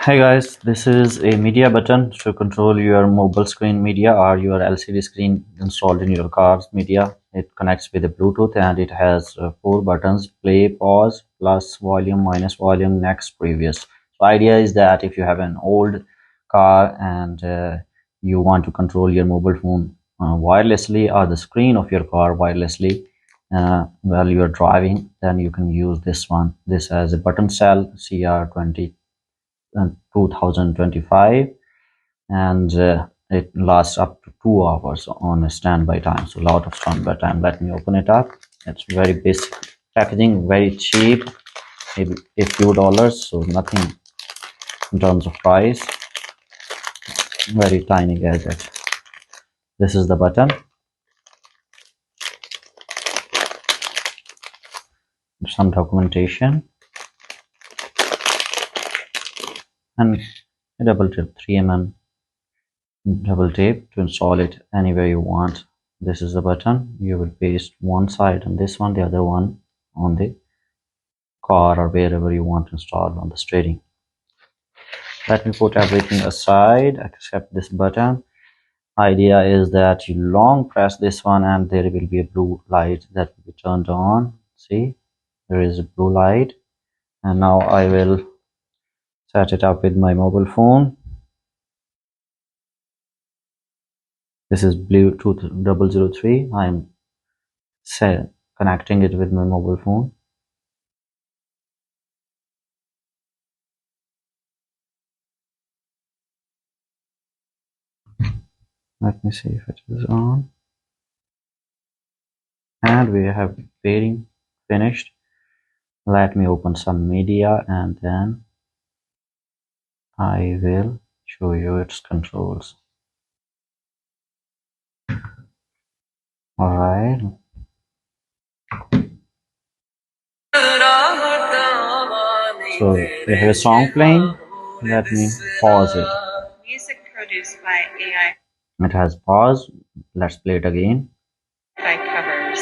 Hey guys, this is a media button to control your mobile screen media or your LCD screen installed in your car's media. It connects with the Bluetooth and it has four buttons: play, pause, plus volume, minus volume, next, previous. So idea is that if you have an old car and you want to control your mobile phone wirelessly or the screen of your car wirelessly while you are driving, then you can use this one. This has a button cell CR20 2025, and it lasts up to 2 hours on a standby time, so a lot of standby time. Let me open it up. It's very basic packaging, very cheap, maybe a few dollars, so nothing in terms of price. Very tiny gadget. This is the button, some documentation, and a double tip 3mm double tape to install it anywhere you want. This is the button. You will paste one side on this one, the other one on the car or wherever you want to install on the steering. Let me put everything aside except this button. Idea is that you long press this one and there will be a blue light that will be turned on. See, there is a blue light, and now I will set it up with my mobile phone. This is Bluetooth 003. I'm connecting it with my mobile phone. Let me see if it is on. And we have pairing finished. Let me open some media and then I will show you its controls. Alright. So we have a song playing. Let me pause it. Music produced by AI. It has pause. Let's play it again. By covers.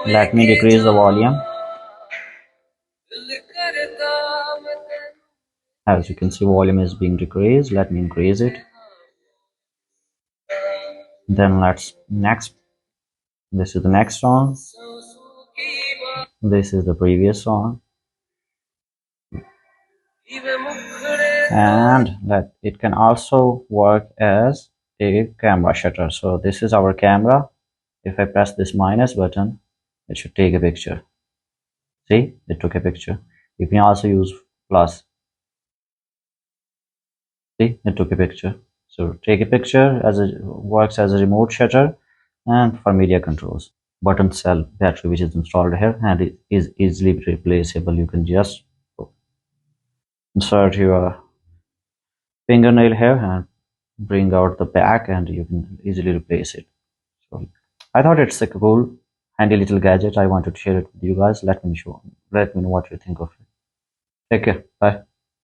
Let me decrease the volume. As you can see, volume is being decreased. Let me increase it. Then let's next. This is the next song. This is the previous song. And it can also work as a camera shutter. So this is our camera. If I press this minus button, it should take a picture. See, it took a picture. You can also use plus. See, it took a picture. So take a picture as it works as a remote shutter, and for media controls. Button cell battery which is installed here, and it is easily replaceable. You can just insert your fingernail here and bring out the back, and you can easily replace it. So I thought it's a cool handy little gadget. I wanted to share it with you guys. Let me know what you think of it. Take care. Bye.